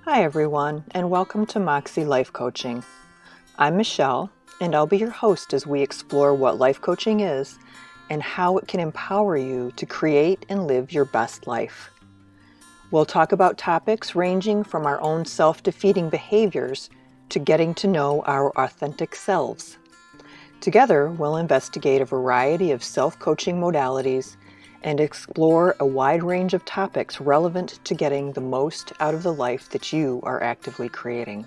Hi everyone, and welcome to Moxxie Life Coaching. I'm Michelle, and I'll be your host as we explore what life coaching is and how it can empower you to create and live your best life. We'll talk about topics ranging from our own self-defeating behaviors to getting to know our authentic selves. Together, we'll investigate a variety of self-coaching modalities and explore a wide range of topics relevant to getting the most out of the life that you are actively creating.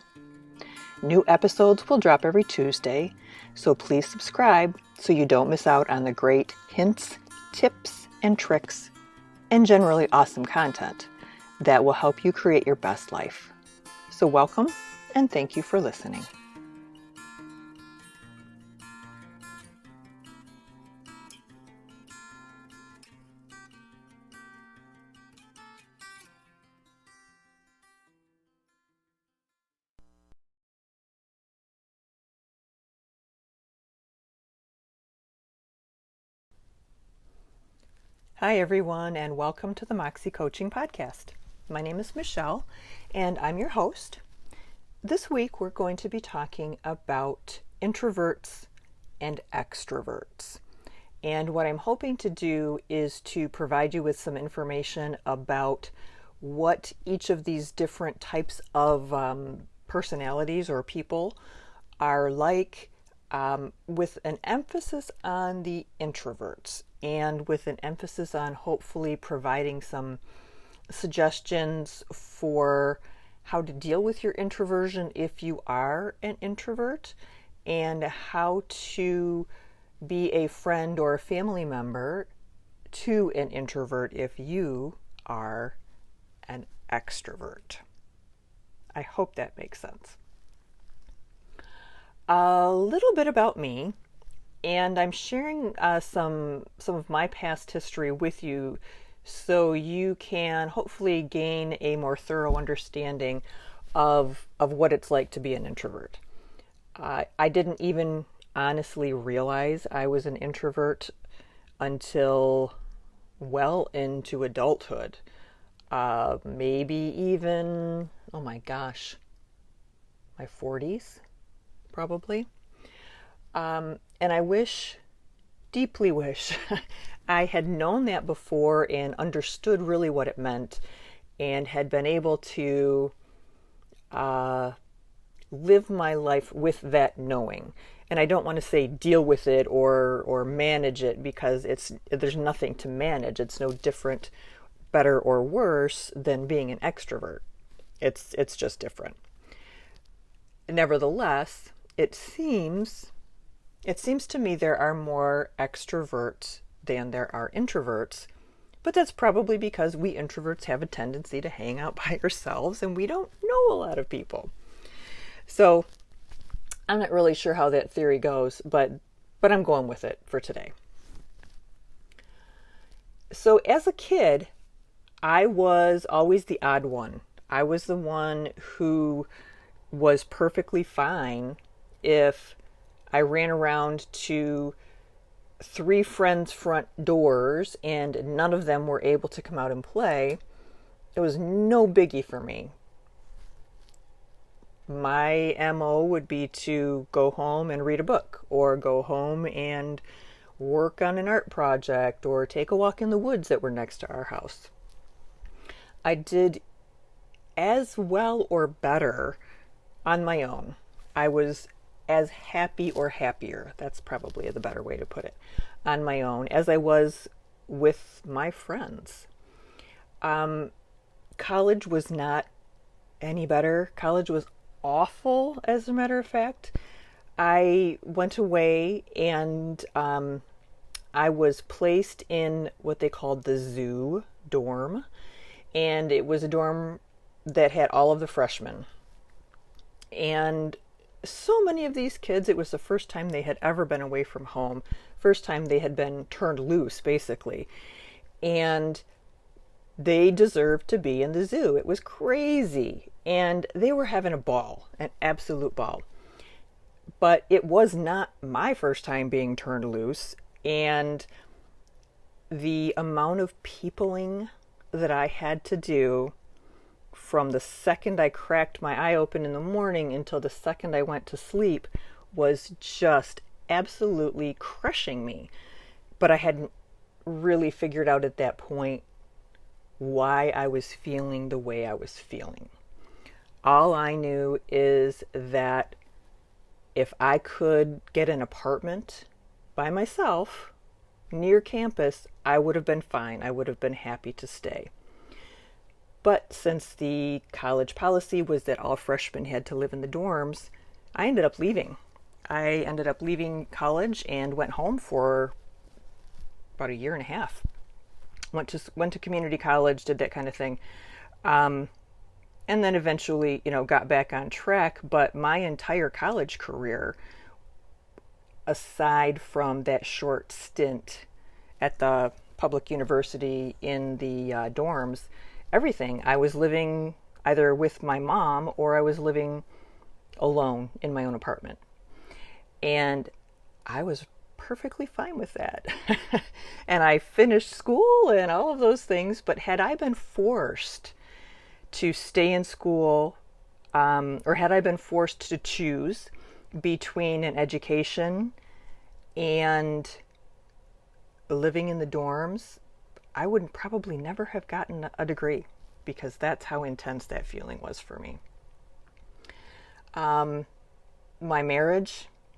New episodes will drop every Tuesday, so please subscribe so you don't miss out on the great hints, tips, and tricks, and generally awesome content that will help you create your best life. So welcome, and thank you for listening. Hi everyone, and welcome to the Moxxie Coaching Podcast. My name is Michelle, and I'm your host. This week we're going to be talking about introverts and extroverts. And what I'm hoping to do is to provide you with some information about what each of these different types of personalities or people are like, with an emphasis on the introverts and with an emphasis on hopefully providing some suggestions for how to deal with your introversion if you are an introvert, and how to be a friend or a family member to an introvert if you are an extrovert. I hope that makes sense. A little bit about me, and I'm sharing some of my past history with you so you can hopefully gain a more thorough understanding of what it's like to be an introvert. I didn't even honestly realize I was an introvert until well into adulthood. Maybe even, oh my gosh, my 40s, probably. And I deeply wish, I had known that before and understood really what it meant and had been able to live my life with that knowing. And I don't want to say deal with it or manage it, because there's nothing to manage. It's no different, better or worse than being an extrovert. It's just different. Nevertheless, it seems to me there are more extroverts than there are introverts, but that's probably because we introverts have a tendency to hang out by ourselves and we don't know a lot of people. So I'm not really sure how that theory goes, but I'm going with it for today. So as a kid, I was always the odd one. I was the one who was perfectly fine if I ran around to 3 friends' front doors and none of them were able to come out and play. It was no biggie for me. My MO would be to go home and read a book, or go home and work on an art project, or take a walk in the woods that were next to our house. I did as well or better on my own. I was as happy or happier, that's probably the better way to put it, on my own as I was with my friends. College was not any better. College was awful, as a matter of fact. I went away and I was placed in what they called the zoo dorm, and it was a dorm that had all of the freshmen. And so many of these kids, it was the first time they had ever been away from home, first time they had been turned loose, basically. And they deserved to be in the zoo. It was crazy. And they were having a ball, an absolute ball. But it was not my first time being turned loose. And the amount of peopling that I had to do from the second I cracked my eye open in the morning until the second I went to sleep was just absolutely crushing me. But I hadn't really figured out at that point why I was feeling the way I was feeling. All I knew is that if I could get an apartment by myself near campus, I would have been fine. I would have been happy to stay. But since the college policy was that all freshmen had to live in the dorms, I ended up leaving. I ended up leaving college and went home for about a year and a half. Went to community college, did that kind of thing. And then eventually, got back on track. But my entire college career, aside from that short stint at the public university in the dorms, everything, I was living either with my mom or I was living alone in my own apartment. And I was perfectly fine with that. And I finished school and all of those things. But had I been forced to stay in school, or had I been forced to choose between an education and living in the dorms, I would probably never have gotten a degree, because that's how intense that feeling was for me.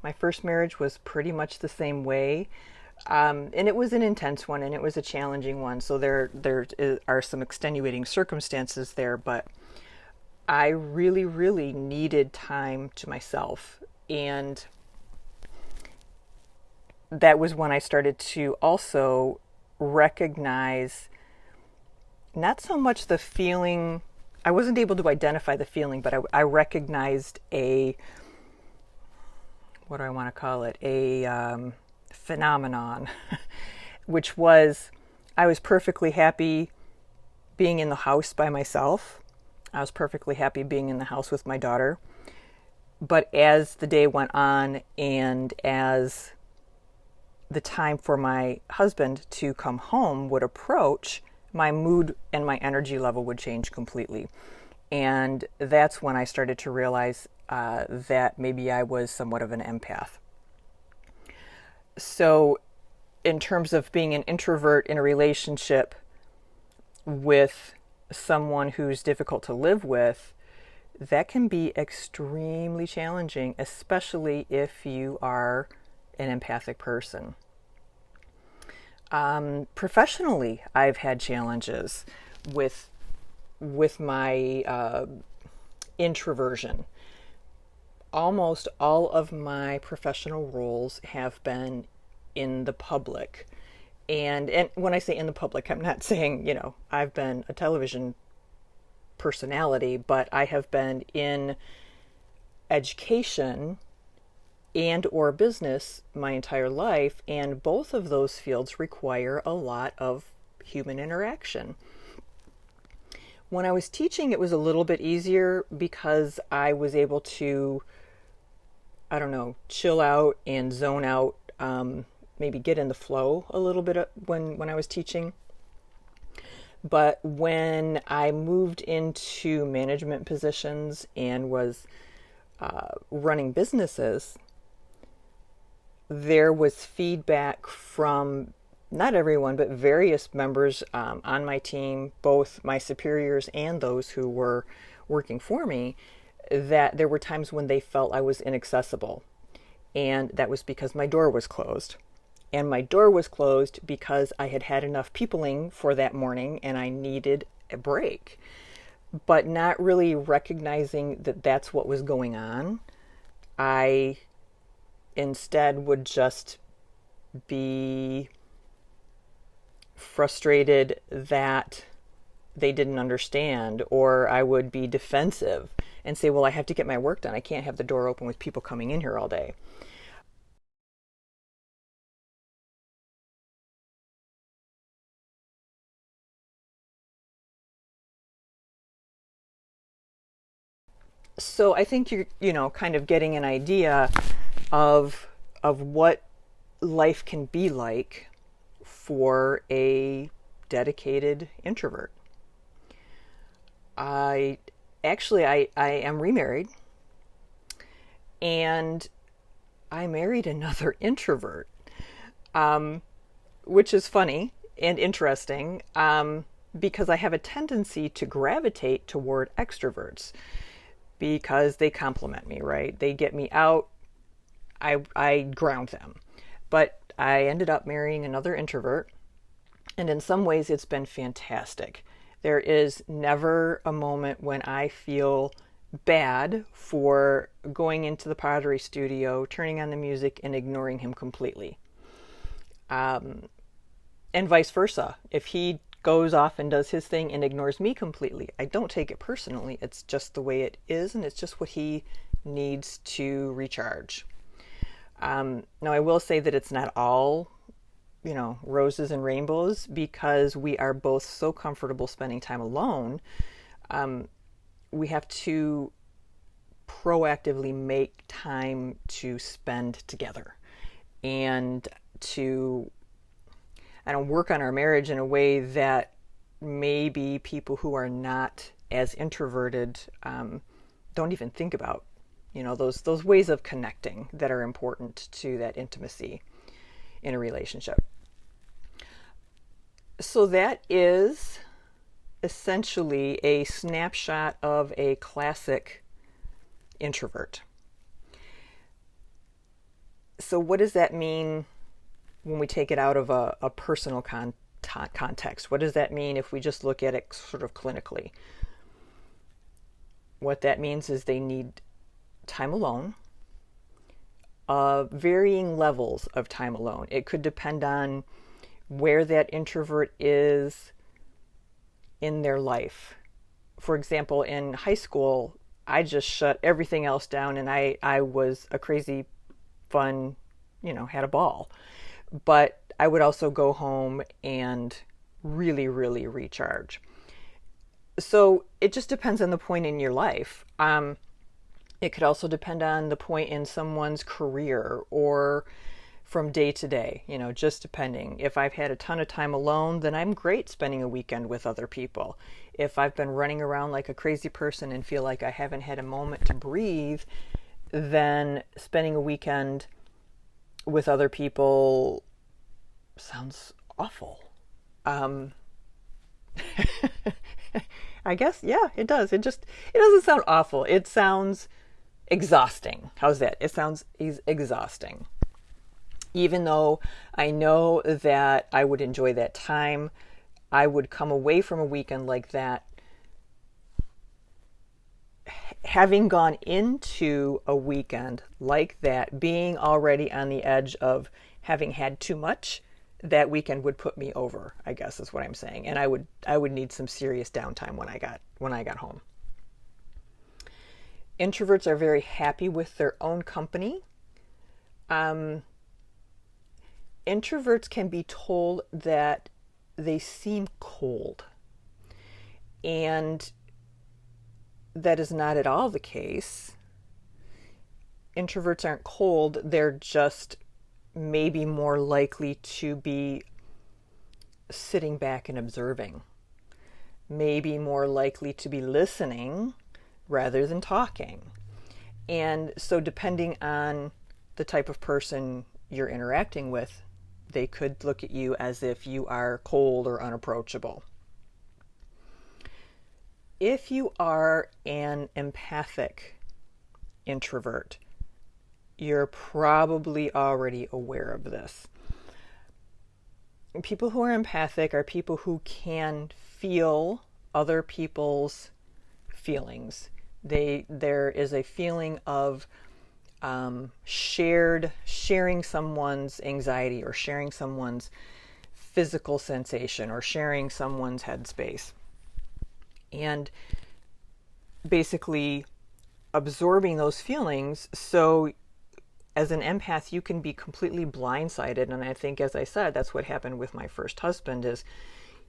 My first marriage was pretty much the same way. And it was an intense one, and it was a challenging one. So there are some extenuating circumstances there, but I really, really needed time to myself. And that was when I started to also recognize not so much the feeling. I wasn't able to identify the feeling, but I recognized what do I want to call it? A phenomenon, which was I was perfectly happy being in the house by myself. I was perfectly happy being in the house with my daughter. But as the day went on and as the time for my husband to come home would approach, my mood and my energy level would change completely. And that's when I started to realize that maybe I was somewhat of an empath. So in terms of being an introvert in a relationship with someone who's difficult to live with, that can be extremely challenging, especially if you are an empathic person. Professionally, I've had challenges with my introversion. Almost all of my professional roles have been in the public. And when I say in the public, I'm not saying, I've been a television personality, but I have been in education and or business my entire life, and both of those fields require a lot of human interaction. When I was teaching, it was a little bit easier because I was able to, chill out and zone out, maybe get in the flow a little bit when I was teaching. But when I moved into management positions and was running businesses, there was feedback from not everyone, but various members on my team, both my superiors and those who were working for me, that there were times when they felt I was inaccessible. And that was because my door was closed. And my door was closed because I had had enough peopling for that morning and I needed a break. But not really recognizing that that's what was going on, I instead would just be frustrated that they didn't understand, or I would be defensive and say, well, I have to get my work done. I can't have the door open with people coming in here all day. So I think you're, kind of getting an idea of what life can be like for a dedicated introvert. I I am remarried, and I married another introvert, um, which is funny and interesting, because I have a tendency to gravitate toward extroverts because they complement me, right? They get me out, I ground them. But I ended up marrying another introvert, and in some ways, it's been fantastic. There is never a moment when I feel bad for going into the pottery studio, turning on the music, and ignoring him completely. Um, and vice versa. If he goes off and does his thing and ignores me completely, I don't take it personally. It's just the way it is, and it's just what he needs to recharge. Now, I will say that it's not all, roses and rainbows, because we are both so comfortable spending time alone. Um, we have to proactively make time to spend together and to, I don't work on our marriage in a way that maybe people who are not as introverted don't even think about. Those ways of connecting that are important to that intimacy in a relationship. So that is essentially a snapshot of a classic introvert. So what does that mean when we take it out of a personal context? What does that mean if we just look at it sort of clinically? What that means is they need time alone, varying levels of time alone. It could depend on where that introvert is in their life. For example, in high school, I just shut everything else down, and I was a crazy fun, had a ball. But I would also go home and really, really recharge. So it just depends on the point in your life. It could also depend on the point in someone's career or from day to day, just depending. If I've had a ton of time alone, then I'm great spending a weekend with other people. If I've been running around like a crazy person and feel like I haven't had a moment to breathe, then spending a weekend with other people sounds awful. I guess, yeah, it does. It doesn't sound awful. It sounds exhausting. How's that? It sounds exhausting. Even though I know that I would enjoy that time, I would come away from a weekend like that having gone into a weekend like that, being already on the edge of having had too much. That weekend would put me over, I guess is what I'm saying. And I would need some serious downtime when I got home. Introverts are very happy with their own company. Introverts can be told that they seem cold, and that is not at all the case. Introverts aren't cold, they're just maybe more likely to be sitting back and observing, maybe more likely to be listening rather than talking. And so depending on the type of person you're interacting with, they could look at you as if you are cold or unapproachable. If you are an empathic introvert, you're probably already aware of this. People who are empathic are people who can feel other people's feelings. There is a feeling of sharing someone's anxiety, or sharing someone's physical sensation, or sharing someone's headspace, and basically absorbing those feelings. So as an empath, you can be completely blindsided. And I think, as I said, that's what happened with my first husband. Is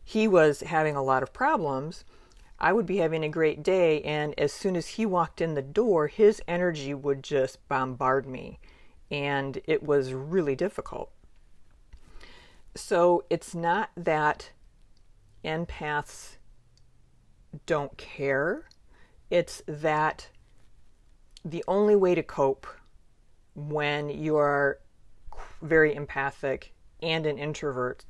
he was having a lot of problems. I would be having a great day, and as soon as he walked in the door, his energy would just bombard me, and it was really difficult. So it's not that empaths don't care. It's that the only way to cope when you are very empathic and an introvert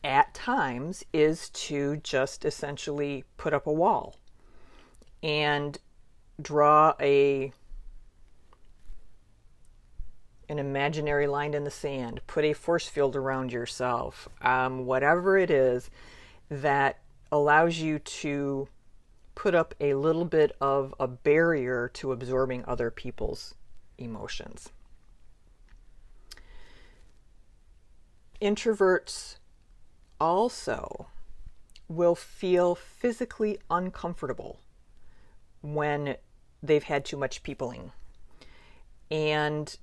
at times is to just essentially put up a wall and draw an imaginary line in the sand, put a force field around yourself, whatever it is that allows you to put up a little bit of a barrier to absorbing other people's emotions. Introverts also will feel physically uncomfortable when they've had too much peopling. And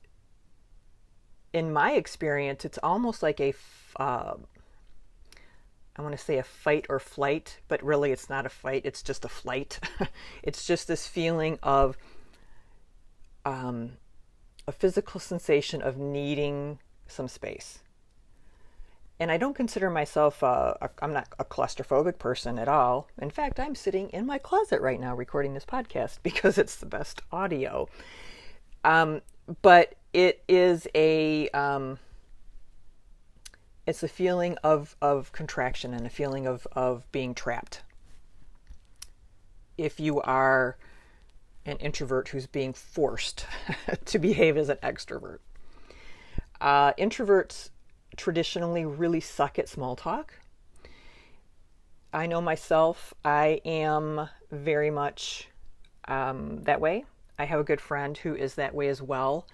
in my experience, it's almost like I want to say a fight or flight, but really it's not a fight, it's just a flight. It's just this feeling of a physical sensation of needing some space. And I don't consider myself, I'm not a claustrophobic person at all. In fact, I'm sitting in my closet right now recording this podcast because it's the best audio. But it is it's a feeling of contraction and a feeling of being trapped. If you are an introvert who's being forced to behave as an extrovert. Introverts traditionally really suck at small talk. I know myself, I am very much that way. I have a good friend who is that way as well.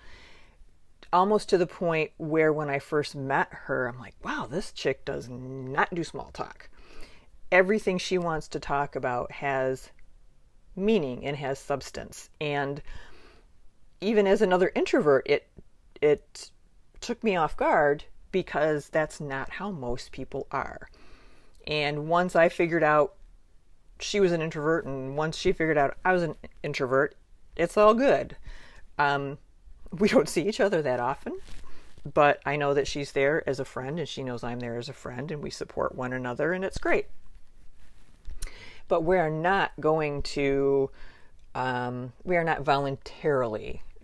Almost to the point where when I first met her, I'm like, wow, this chick does not do small talk. Everything she wants to talk about has meaning and has substance. And even as another introvert, it took me off guard because that's not how most people are. And once I figured out she was an introvert, and once she figured out I was an introvert, it's all good. We don't see each other that often, but I know that she's there as a friend, and she knows I'm there as a friend, and we support one another, and it's great. But we are not voluntarily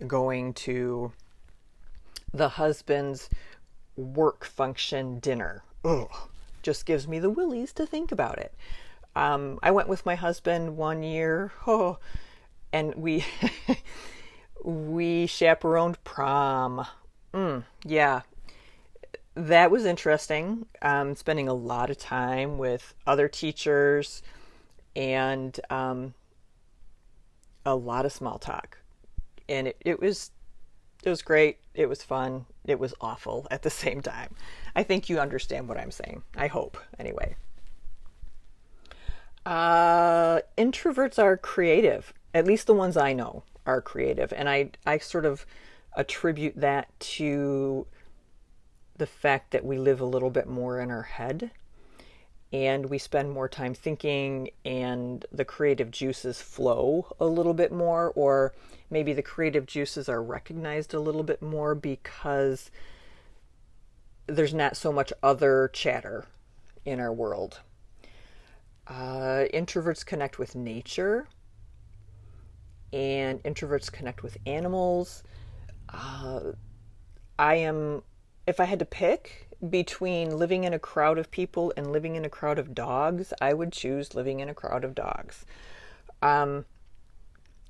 going to the husband's work function dinner. Ugh, just gives me the willies to think about it. I went with my husband one year, and we we chaperoned prom. Yeah, that was interesting. Spending a lot of time with other teachers and a lot of small talk, and it was great. It was fun. It was awful at the same time. I think you understand what I'm saying. I hope, anyway. Introverts are creative. At least the ones I know are creative. And I sort of attribute that to the fact that we live a little bit more in our head. And we spend more time thinking, and the creative juices flow a little bit more, or maybe the creative juices are recognized a little bit more because there's not so much other chatter in our world. Introverts connect with nature, and introverts connect with animals. If I had to pick between living in a crowd of people and living in a crowd of dogs, I would choose living in a crowd of dogs.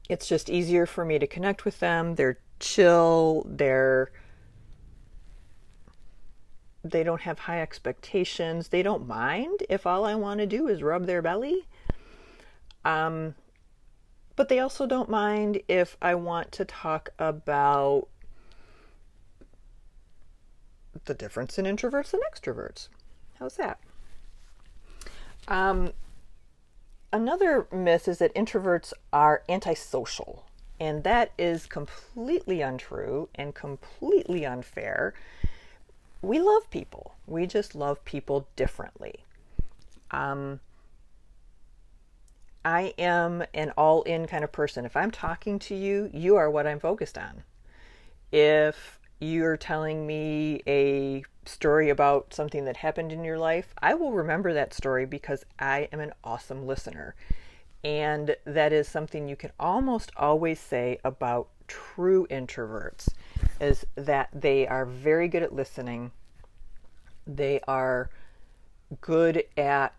It's just easier for me to connect with them. They're chill. They don't have high expectations. They don't mind if all I want to do is rub their belly. But they also don't mind if I want to talk about the difference in introverts and extroverts. How's that? Another myth is that introverts are antisocial, and that is completely untrue and completely unfair. We love people. We just love people differently. I am an all-in kind of person. If I'm talking to you, you are what I'm focused on. If you're telling me a story about something that happened in your life, I will remember that story because I am an awesome listener. And that is something you can almost always say about true introverts, is that they are very good at listening. They are good at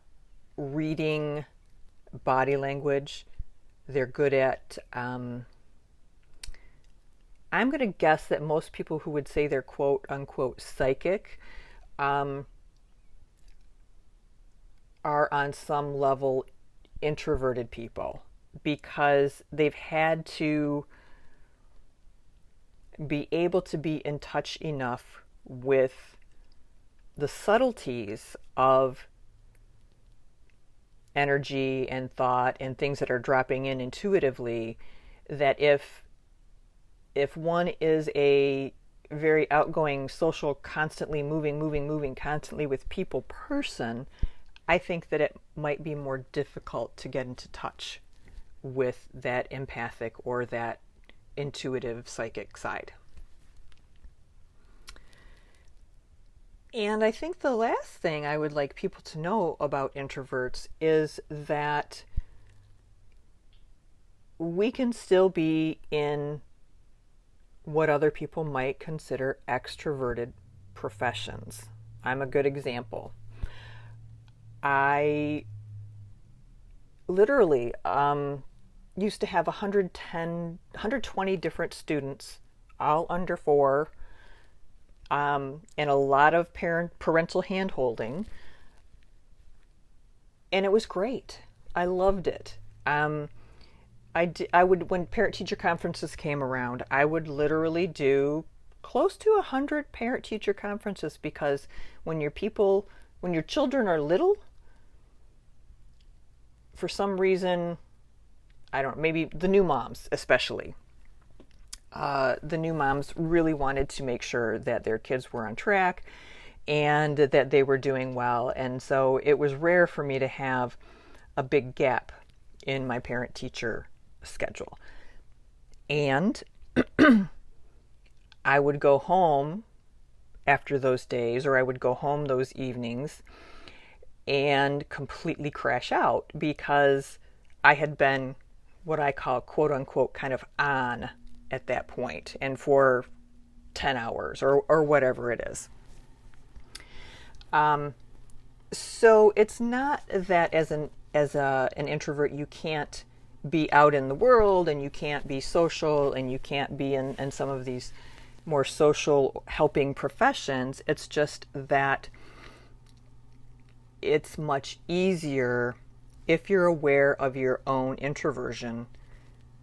reading body language. They're good at, I'm going to guess that most people who would say they're quote unquote psychic are on some level introverted people, because they've had to be able to be in touch enough with the subtleties of energy and thought and things that are dropping in intuitively, that if one is a very outgoing, social, constantly moving constantly with people person, I think that it might be more difficult to get into touch with that empathic or that intuitive psychic side. And I think the last thing I would like people to know about introverts is that we can still be in what other people might consider extroverted professions. I'm a good example. I literally used to have 120 different students, all under 4, and a lot of parental hand-holding. And it was great. I loved it. I would, when parent-teacher conferences came around, I would literally do close to 100 parent-teacher conferences, because when your children are little, for some reason, I don't know, maybe the new moms especially, the new moms really wanted to make sure that their kids were on track and that they were doing well. And so it was rare for me to have a big gap in my parent-teacher schedule. And I would go home after those days, or I would go home those evenings and completely crash out, because I had been what I call quote unquote kind of on at that point, and for 10 hours or whatever it is. So it's not that as an introvert you can't be out in the world and you can't be social and you can't be in some of these more social helping professions. It's just that it's much easier if you're aware of your own introversion,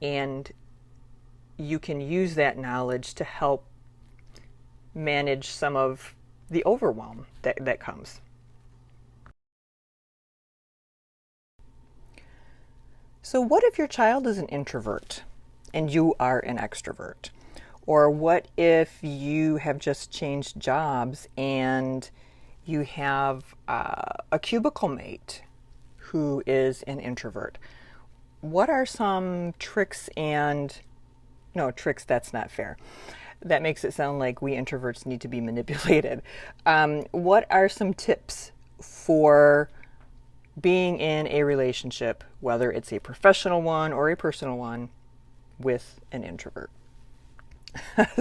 and you can use that knowledge to help manage some of the overwhelm that comes. So what if your child is an introvert and you are an extrovert? Or what if you have just changed jobs and you have a cubicle mate who is an introvert? What are some tricks no, tricks, that's not fair. That makes it sound like we introverts need to be manipulated. What are some tips for being in a relationship, whether it's a professional one or a personal one, with an introvert?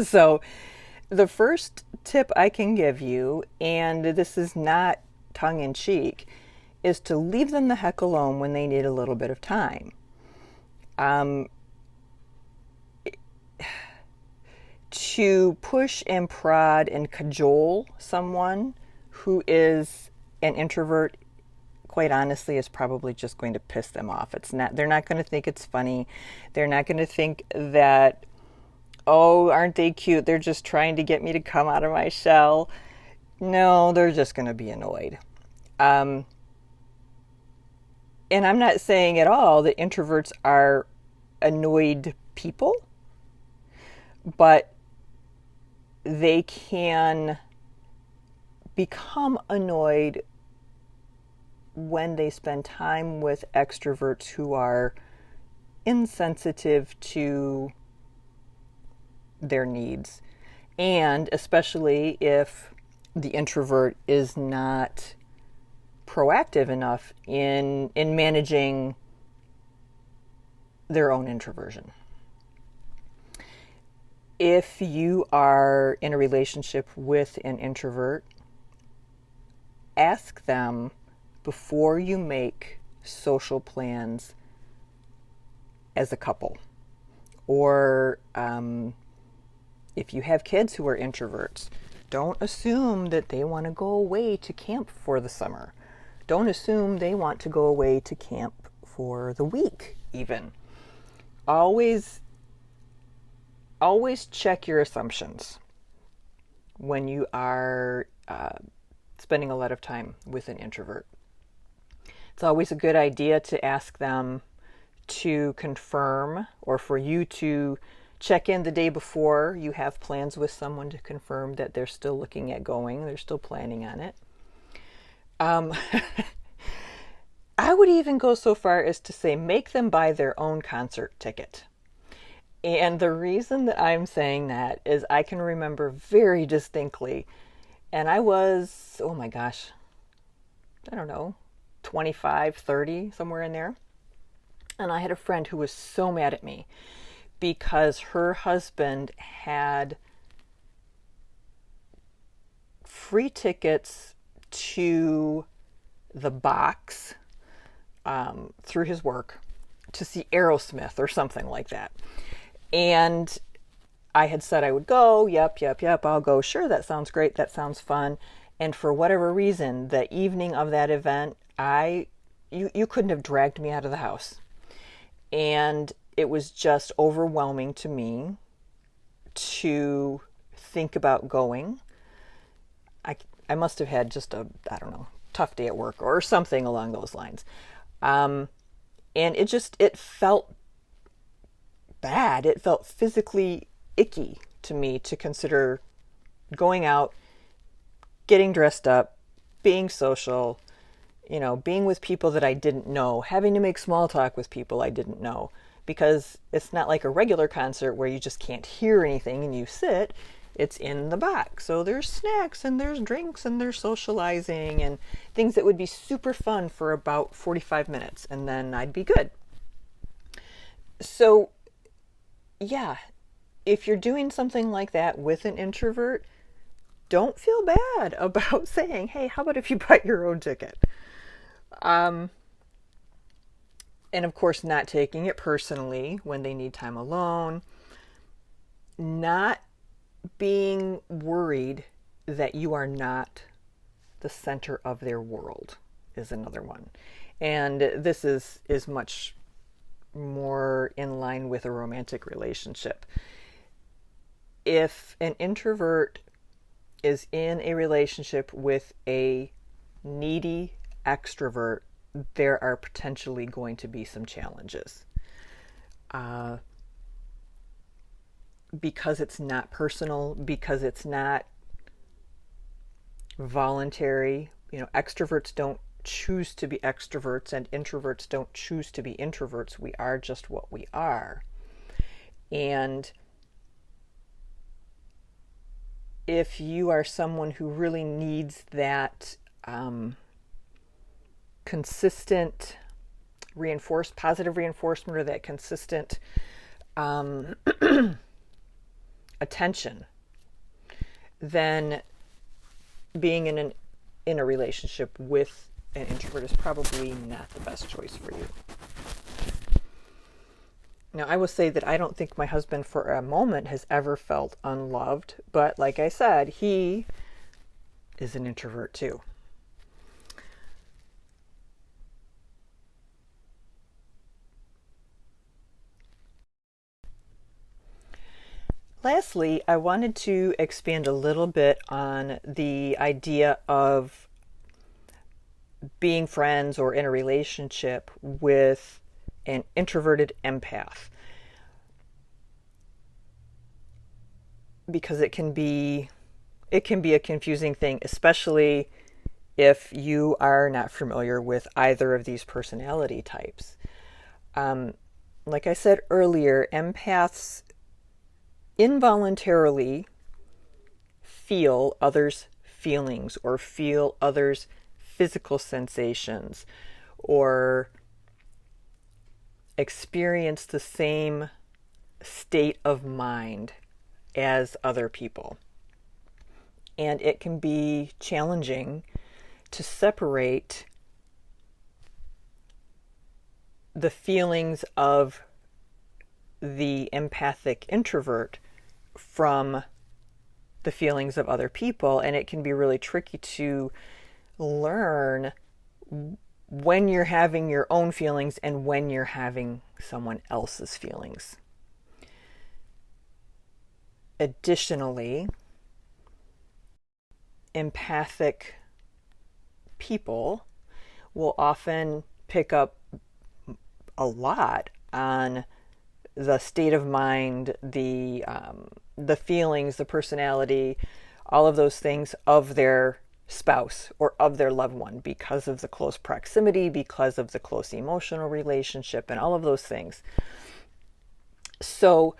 So the first tip I can give you, and this is not tongue-in-cheek, is to leave them the heck alone when they need a little bit of time. To push and prod and cajole someone who is an introvert, quite honestly, is probably just going to piss them off. They're not going to think it's funny. They're not going to think that, oh, aren't they cute? They're just trying to get me to come out of my shell. No, they're just going to be annoyed. And I'm not saying at all that introverts are annoyed people, but they can become annoyed when they spend time with extroverts who are insensitive to their needs. And especially if the introvert is not proactive enough in managing their own introversion. If you are in a relationship with an introvert, ask them before you make social plans as a couple. Or if you have kids who are introverts, don't assume that they want to go away to camp for the summer. Don't assume they want to go away to camp for the week, even. Always check your assumptions when you are spending a lot of time with an introvert. It's always a good idea to ask them to confirm, or for you to check in the day before you have plans with someone to confirm that they're still looking at going, they're still planning on it. I would even go so far as to say make them buy their own concert ticket. And the reason that I'm saying that is I can remember very distinctly, and I was, oh my gosh, I don't know, 25, 30, somewhere in there. And I had a friend who was so mad at me because her husband had free tickets to the box through his work to see Aerosmith or something like that. And I had said I would go. Yep, I'll go. Sure, that sounds great. That sounds fun. And for whatever reason, the evening of that event, you couldn't have dragged me out of the house. And it was just overwhelming to me to think about going. I must have had just a, I don't know, tough day at work or something along those lines. And it felt bad. It felt physically icky to me to consider going out, getting dressed up, being social, being with people that I didn't know, having to make small talk with people I didn't know, because it's not like a regular concert where you just can't hear anything and you sit. It's in the box. So there's snacks and there's drinks and there's socializing and things that would be super fun for about 45 minutes, and then I'd be good. So yeah, if you're doing something like that with an introvert, don't feel bad about saying, hey, how about if you buy your own ticket? And of course, not taking it personally when they need time alone, not being worried that you are not the center of their world is another one. And this is much more in line with a romantic relationship. If an introvert is in a relationship with a needy extrovert, there are potentially going to be some challenges. Because it's not personal, because it's not voluntary. Extroverts don't choose to be extroverts and introverts don't choose to be introverts. We are just what we are. And if you are someone who really needs that consistent positive reinforcement, or that consistent attention, then being in a relationship with an introvert is probably not the best choice for you. Now, I will say that I don't think my husband for a moment has ever felt unloved, but like I said, he is an introvert too. Lastly, I wanted to expand a little bit on the idea of being friends or in a relationship with an introverted empath, because it can be a confusing thing, especially if you are not familiar with either of these personality types. Like I said earlier, empaths involuntarily feel others' feelings or feel others' physical sensations or experience the same state of mind as other people. And it can be challenging to separate the feelings of the empathic introvert from the feelings of other people. And it can be really tricky to learn when you're having your own feelings and when you're having someone else's feelings. Additionally, empathic people will often pick up a lot on the state of mind, the feelings, the personality, all of those things of their spouse or of their loved one because of the close proximity, because of the close emotional relationship, and all of those things. So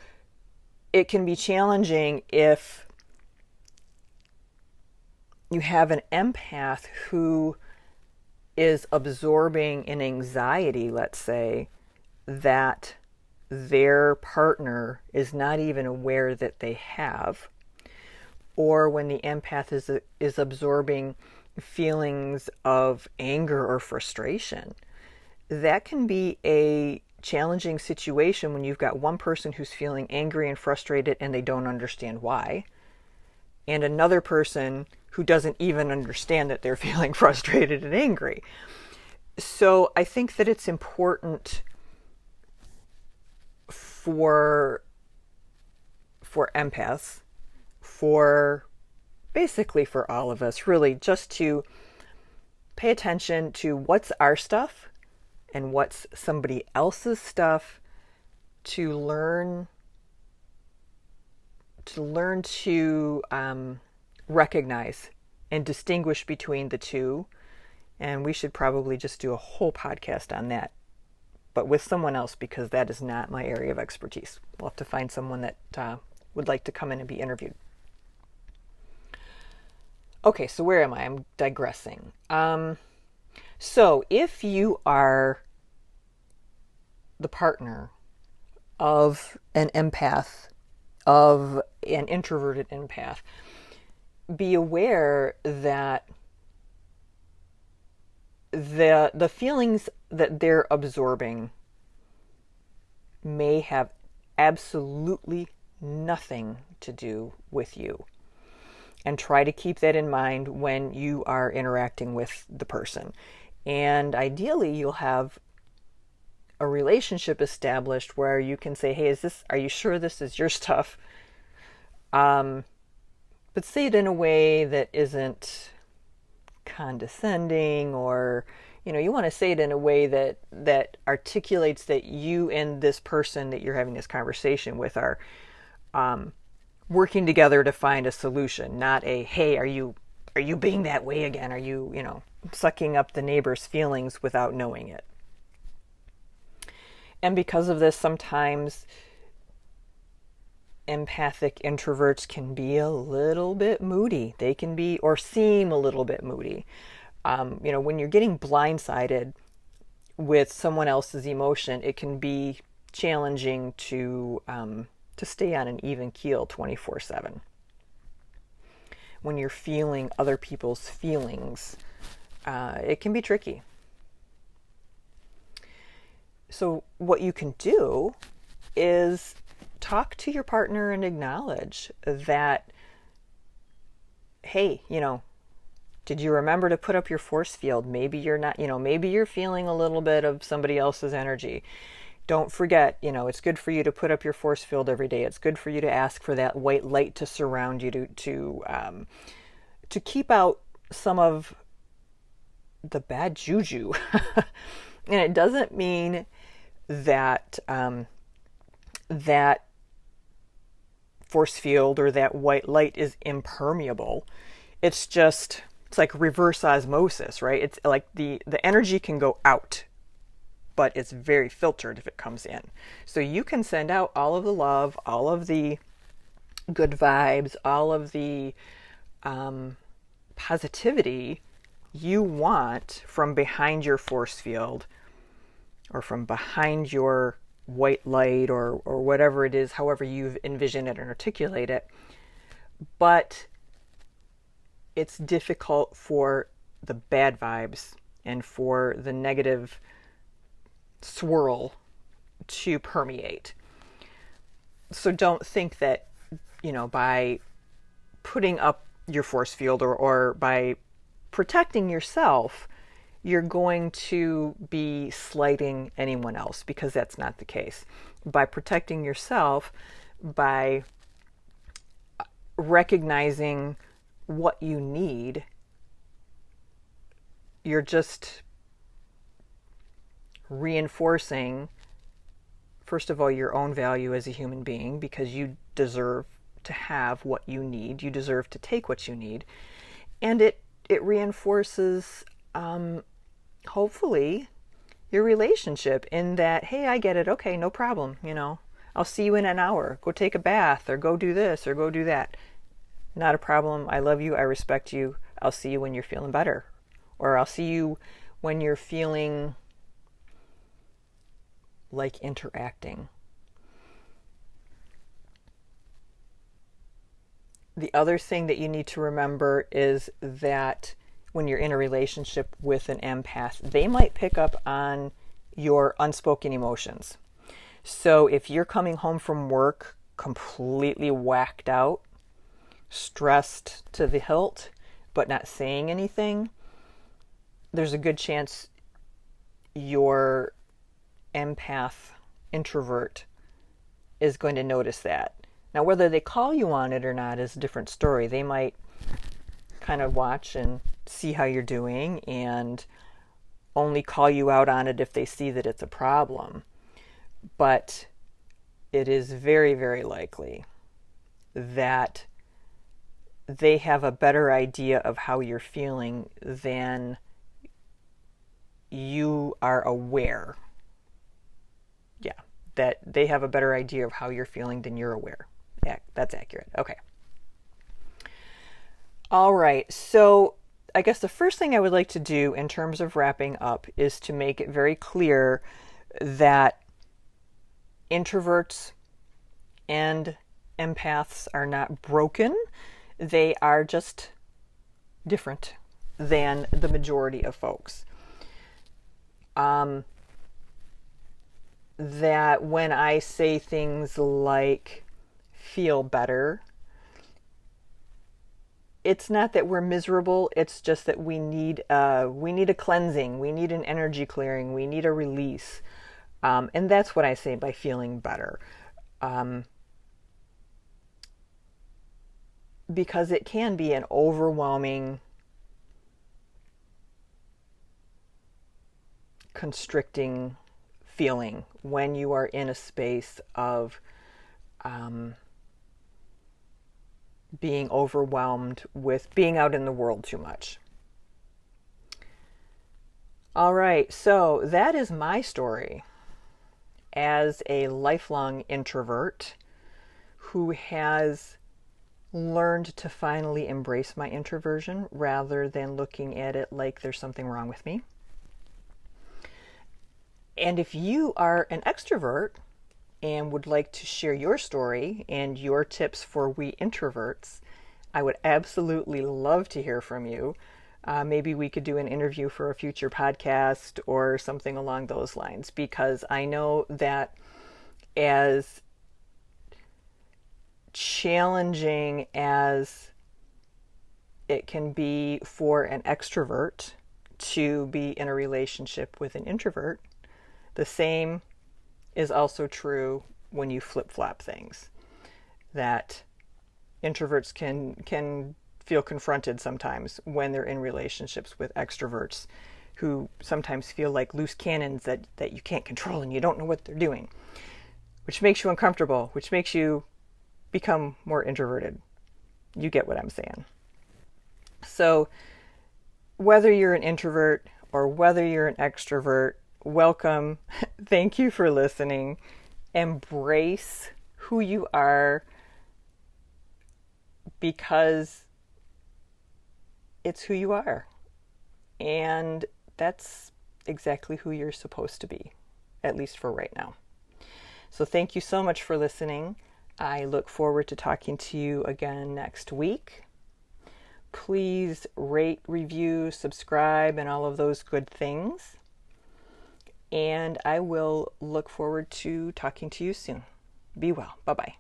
it can be challenging if you have an empath who is absorbing an anxiety, let's say, that their partner is not even aware that they have, or when the empath is absorbing feelings of anger or frustration. That can be a challenging situation when you've got one person who's feeling angry and frustrated and they don't understand why, and another person who doesn't even understand that they're feeling frustrated and angry. So I think that it's important for empaths, for basically for all of us, really, just to pay attention to what's our stuff and what's somebody else's stuff, to learn to recognize and distinguish between the two. And we should probably just do a whole podcast on that, but with someone else, because that is not my area of expertise. We'll have to find someone that would like to come in and be interviewed. Okay, so where am I? I'm digressing. So if you are the partner of an empath, of an introverted empath, be aware that the feelings that they're absorbing may have absolutely nothing to do with you. And try to keep that in mind when you are interacting with the person. And ideally, you'll have a relationship established where you can say, hey, are you sure this is your stuff? But say it in a way that isn't condescending, or, you want to say it in a way that articulates that you and this person that you're having this conversation with are working together to find a solution, not a, hey, are you being that way again? Are you, sucking up the neighbor's feelings without knowing it? And because of this, sometimes empathic introverts can be a little bit moody. They can be, or seem a little bit moody. When you're getting blindsided with someone else's emotion, it can be challenging to stay on an even keel 24/7. When you're feeling other people's feelings, it can be tricky. So what you can do is talk to your partner and acknowledge that, hey, did you remember to put up your force field? Maybe you're not, maybe you're feeling a little bit of somebody else's energy. Don't forget, it's good for you to put up your force field every day. It's good for you to ask for that white light to surround you, to keep out some of the bad juju. And it doesn't mean that that force field or that white light is impermeable. It's like reverse osmosis, right? It's like the energy can go out, but it's very filtered if it comes in. So you can send out all of the love, all of the good vibes, all of the positivity you want from behind your force field, or from behind your white light, or whatever it is, however you've envisioned it and articulate it. But it's difficult for the bad vibes and for the negative swirl to permeate. So don't think that, by putting up your force field, or by protecting yourself, you're going to be slighting anyone else, because that's not the case. By protecting yourself, by recognizing what you need, you're just reinforcing, first of all, your own value as a human being, because you deserve to have what you need. You deserve to take what you need. And it reinforces, hopefully, your relationship, in that, hey, I get it. Okay, no problem. I'll see you in an hour. Go take a bath, or go do this, or go do that. Not a problem. I love you. I respect you. I'll see you when you're feeling better. Or I'll see you when you're feeling like interacting. The other thing that you need to remember is that when you're in a relationship with an empath, they might pick up on your unspoken emotions. So if you're coming home from work completely whacked out, stressed to the hilt, but not saying anything, there's a good chance your empath introvert is going to notice that. Now, whether they call you on it or not is a different story. They might kind of watch and see how you're doing, and only call you out on it if they see that it's a problem. But it is very, very likely that they have a better idea of how you're feeling than you are aware. Yeah, that they have a better idea of how you're feeling than you're aware. Yeah, that's accurate. Okay. All right. So I guess the first thing I would like to do in terms of wrapping up is to make it very clear that introverts and empaths are not broken. They are just different than the majority of folks. That when I say things like feel better, it's not that we're miserable. It's just that we need a cleansing. We need an energy clearing. We need a release. And that's what I say by feeling better. Because it can be an overwhelming, constricting feeling when you are in a space of being overwhelmed with being out in the world too much. All right, so that is my story as a lifelong introvert who has learned to finally embrace my introversion rather than looking at it like there's something wrong with me. And if you are an extrovert and would like to share your story and your tips for we introverts, I would absolutely love to hear from you. Maybe we could do an interview for a future podcast or something along those lines, because I know that as challenging as it can be for an extrovert to be in a relationship with an introvert, the same is also true when you flip-flop things. That introverts can feel confronted sometimes when they're in relationships with extroverts who sometimes feel like loose cannons that you can't control and you don't know what they're doing, which makes you uncomfortable, which makes you become more introverted. You get what I'm saying. So whether you're an introvert or whether you're an extrovert, welcome. Thank you for listening. Embrace who you are, because it's who you are. And that's exactly who you're supposed to be, at least for right now. So thank you so much for listening. I look forward to talking to you again next week. Please rate, review, subscribe, and all of those good things. And I will look forward to talking to you soon. Be well. Bye-bye.